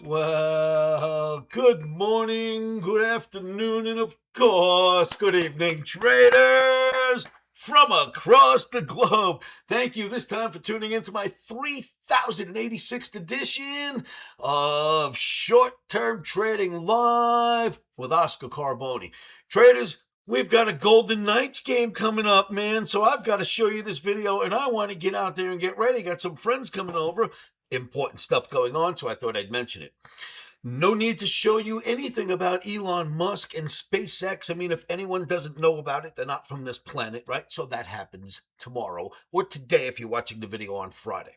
Well, good morning, good afternoon, and of course, good evening, traders from across the globe. Thank you this time for tuning in to my 3086th edition of Short Term Trading Live with Oscar Carboni. Traders, we've got a Golden Knights game coming up, man, so I've got to show you this video, and I want to get out there and get ready. Got some friends coming over. Important stuff going on, so I thought I'd mention it. No need to show you anything about Elon Musk and SpaceX. I mean, if anyone doesn't know about it, they're not from this planet, right? So that happens tomorrow or today if you're watching the video on Friday.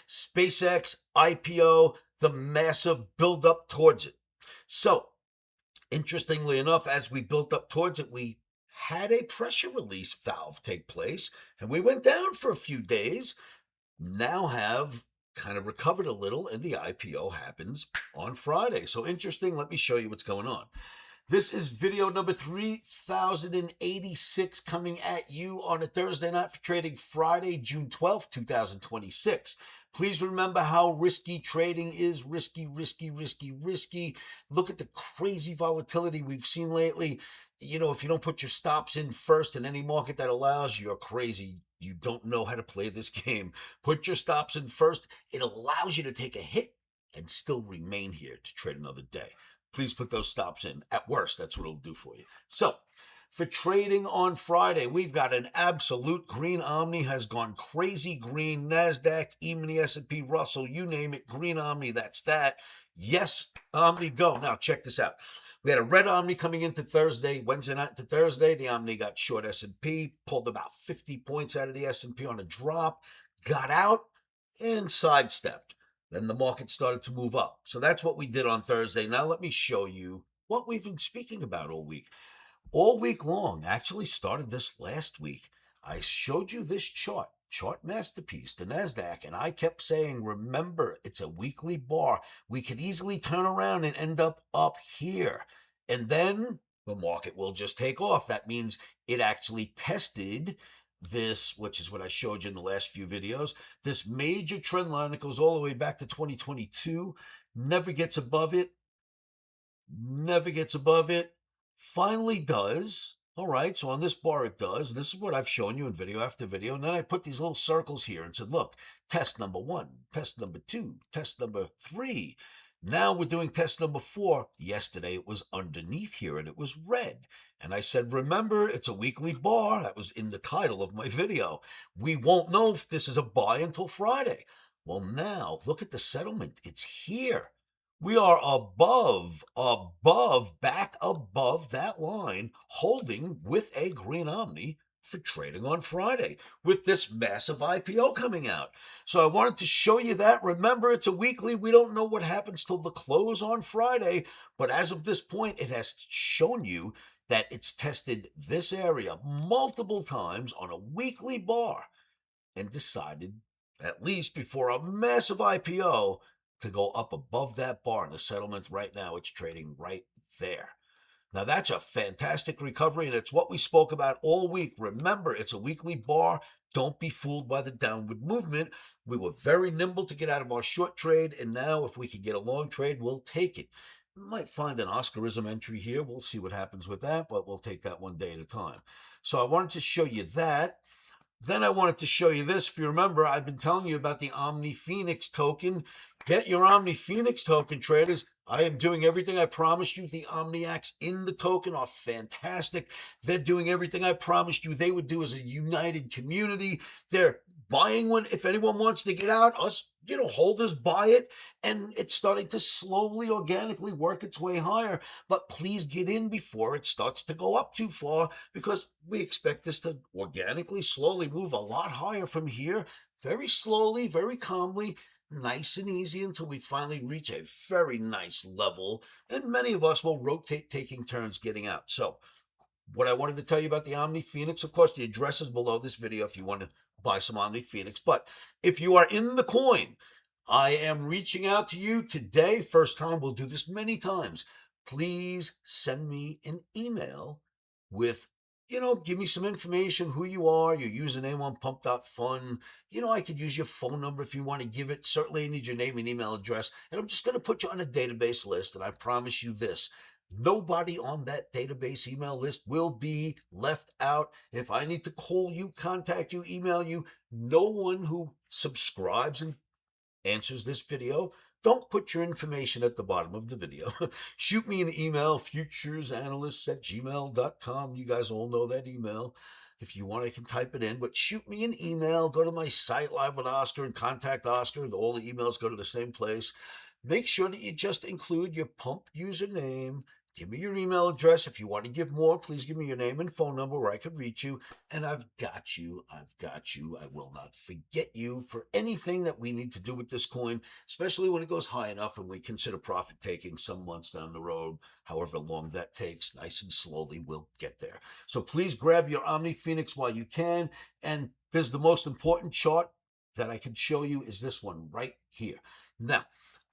SpaceX, IPO, the massive build-up towards it. So, interestingly enough, as we built up towards it, we had a pressure release valve take place, and we went down for a few days. Now have kind of recovered a little, and the IPO happens on Friday. So interesting. Let me show you what's going on. This is video number 3086 coming at you on a Thursday night for trading Friday, June 12th, 2026. Please remember how risky trading is. Risky. Look at the crazy volatility we've seen lately. You know, if you don't put your stops in first in any market that allows, you're crazy. You don't know how to play this game. Put your stops in first. It allows you to take a hit and still remain here to trade another day. Please put those stops in. At worst, that's what it'll do for you. So, for trading on Friday, we've got an absolute green. Omni has gone crazy green. Nasdaq, even the S&P Russell, you name it, green Omni, that's that. Yes, Omni, go. Now, check this out. We had a red Omni coming into Thursday, Wednesday night to Thursday. The Omni got short S&P, pulled about 50 points out of the S&P on a drop, got out, and sidestepped. Then the market started to move up. So that's what we did on Thursday. Now let me show you what we've been speaking about all week. All week long, actually started this last week. I showed you this chart masterpiece, the Nasdaq, and I kept saying, remember, it's a weekly bar. We could easily turn around and end up here. And then the market will just take off. That means it actually tested this, which is what I showed you in the last few videos, this major trend line that goes all the way back to 2022, never gets above it, finally does. All right, so on this bar it does. This is what I've shown you in video after video. And then I put these little circles here and said, look, test number 1, test number 2, test number 3. Now we're doing test number 4. Yesterday it was underneath here and it was red. And I said, remember, it's a weekly bar. That was in the title of my video. We won't know if this is a buy until Friday. Well, now look at the settlement. It's here. We are back above that line, holding with a green Omni for trading on Friday with this massive IPO coming out. So I wanted to show you that. Remember, it's a weekly. We don't know what happens till the close on Friday. But as of this point, it has shown you that it's tested this area multiple times on a weekly bar and decided, at least before a massive IPO, to go up above that bar. And the settlement right now, it's trading right there. Now, that's a fantastic recovery, and it's what we spoke about all week. Remember, it's a weekly bar. Don't be fooled by the downward movement. We were very nimble to get out of our short trade, and now if we can get a long trade, we'll take it. We might find an Oscarism entry here. We'll see what happens with that, but we'll take that one day at a time. So I wanted to show you that. Then I wanted to show you this. If you remember, I've been telling you about the Omni Phoenix token. Get your Omni Phoenix token, traders. I am doing everything I promised you. The Omniacs in the token are fantastic. They're doing everything I promised you they would do as a united community. They're buying one. If anyone wants to get out, us, holders buy it. And it's starting to slowly, organically work its way higher. But please get in before it starts to go up too far, because we expect this to organically, slowly move a lot higher from here. Very slowly, very calmly, nice and easy until we finally reach a very nice level, and many of us will rotate, taking turns getting out. So what I wanted to tell you about the Omni Phoenix, of course, the address is below this video if you want to buy some Omni Phoenix. But if you are in the coin, I am reaching out to you today. First time, we'll do this many times. Please send me an email with give me some information, who you are, your username on Pump.fun. I could use your phone number if you want to give it. Certainly, I need your name and email address. And I'm just going to put you on a database list. And I promise you this: nobody on that database email list will be left out. If I need to call you, contact you, email you, no one who subscribes and answers this video, don't put your information at the bottom of the video. Shoot me an email, futuresanalysts@gmail.com. You guys all know that email. If you want, I can type it in, but shoot me an email. Go to my site, Live with Oscar, and contact Oscar. And all the emails go to the same place. Make sure that you just include your pump username. Give me your email address. If you want to give more, please give me your name and phone number where I can reach you. And I've got you. I've got you. I will not forget you for anything that we need to do with this coin, especially when it goes high enough and we consider profit taking some months down the road. However long that takes, nice and slowly, we'll get there. So please grab your Omni Phoenix while you can. And there's the most important chart that I can show you is this one right here. Now,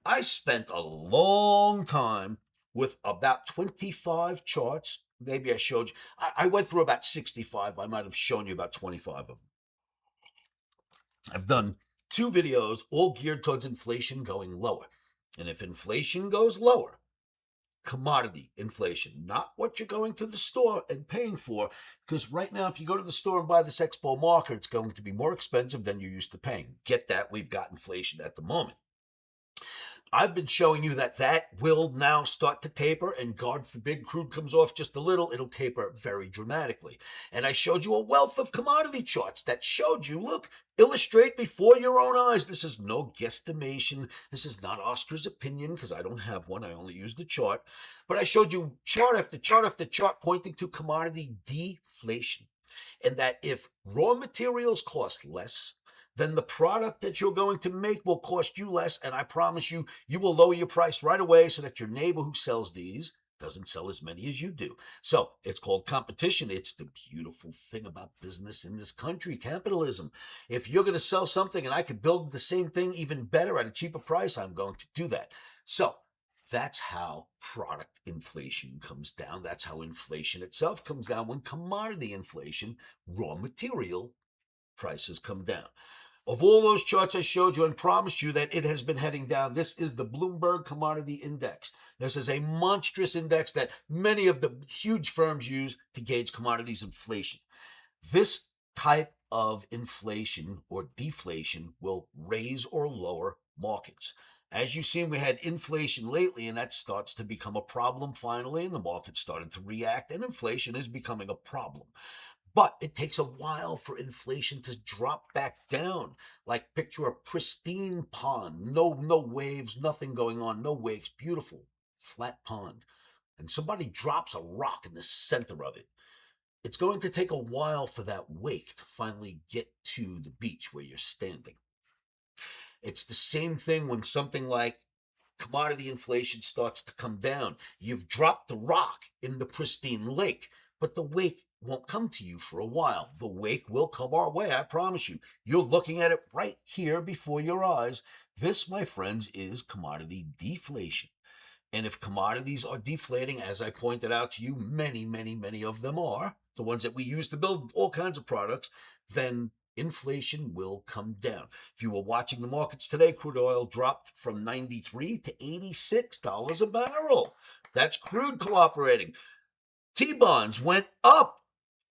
I spent a long time with about 25 charts. Maybe I showed you. I went through about 65. I might have shown you about 25 of them. I've done 2 videos all geared towards inflation going lower. And if inflation goes lower, commodity inflation, not what you're going to the store and paying for, because right now, if you go to the store and buy this Expo marker, it's going to be more expensive than you're used to paying. Get that? We've got inflation at the moment. I've been showing you that will now start to taper, and God forbid crude comes off just a little, it'll taper very dramatically. And I showed you a wealth of commodity charts that showed you, look, illustrate before your own eyes. This is no guesstimation. This is not Oscar's opinion because I don't have one. I only use the chart. But I showed you chart after chart after chart pointing to commodity deflation. And that if raw materials cost less, then the product that you're going to make will cost you less, and I promise you, you will lower your price right away so that your neighbor who sells these doesn't sell as many as you do. So it's called competition. It's the beautiful thing about business in this country, capitalism. If you're going to sell something and I could build the same thing even better at a cheaper price, I'm going to do that. So that's how product inflation comes down. That's how inflation itself comes down when commodity inflation, raw material prices come down. Of all those charts I showed you and promised you that it has been heading down, this is the Bloomberg Commodity Index. This is a monstrous index that many of the huge firms use to gauge commodities inflation. This type of inflation or deflation will raise or lower markets. As you've seen, we had inflation lately, and that starts to become a problem finally, and the market started to react, and inflation is becoming a problem. But it takes a while for inflation to drop back down. Like picture a pristine pond, no waves, nothing going on, no waves, beautiful, flat pond. And somebody drops a rock in the center of it. It's going to take a while for that wake to finally get to the beach where you're standing. It's the same thing when something like commodity inflation starts to come down. You've dropped the rock in the pristine lake, but the wake won't come to you for a while. The wake will come our way, I promise you. You're looking at it right here before your eyes. This, my friends, is commodity deflation. And if commodities are deflating, as I pointed out to you, many of them are, the ones that we use to build all kinds of products, then inflation will come down. If you were watching the markets today, crude oil dropped from $93 to $86 a barrel. That's crude cooperating. T-bonds went up.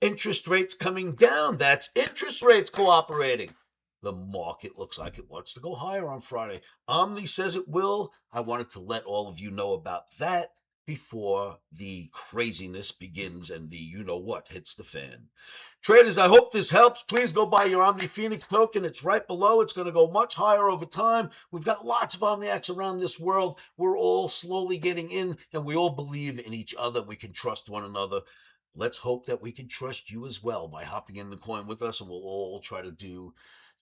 Interest rates coming down. That's interest rates cooperating. The market looks like it wants to go higher on Friday. Omni says it will. I wanted to let all of you know about that before the craziness begins and the you-know-what hits the fan. Traders, I hope this helps. Please go buy your Omni Phoenix token. It's right below. It's going to go much higher over time. We've got lots of Omniacs around this world. We're all slowly getting in, and we all believe in each other. We can trust one another. Let's hope that we can trust you as well by hopping in the coin with us, and we'll all try to do,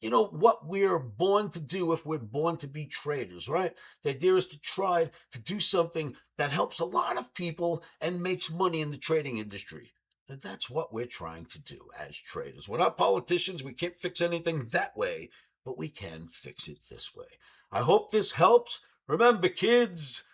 what we're born to do if we're born to be traders, right? The idea is to try to do something that helps a lot of people and makes money in the trading industry. And that's what we're trying to do as traders. We're not politicians. We can't fix anything that way, but we can fix it this way. I hope this helps. Remember, kids,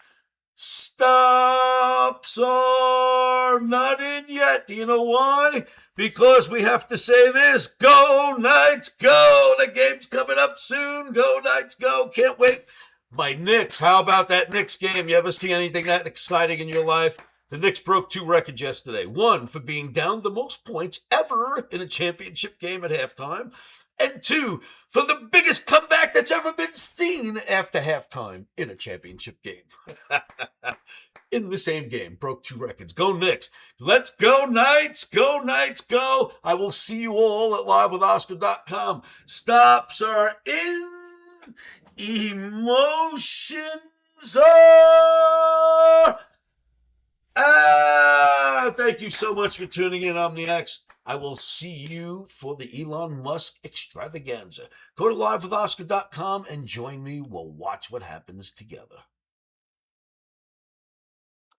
stops are not in yet. Do you know why? because we have to say this. Go Knights, go! The game's coming up soon. Go Knights, go! Can't wait. My Knicks, how about that Knicks game? You ever see anything that exciting in your life? The Knicks broke 2 records yesterday. 1 for being down the most points ever in a championship game at halftime. And 2 for the biggest comeback that's ever been seen after halftime in a championship game. In the same game, broke 2 records. Go Knicks. Let's go Knights. Go Knights, go. I will see you all at livewithoscar.com. Stops are in. Emotions are out. Thank you so much for tuning in, OmniX. I will see you for the Elon Musk extravaganza. Go to livewithoscar.com and join me. We'll watch what happens together.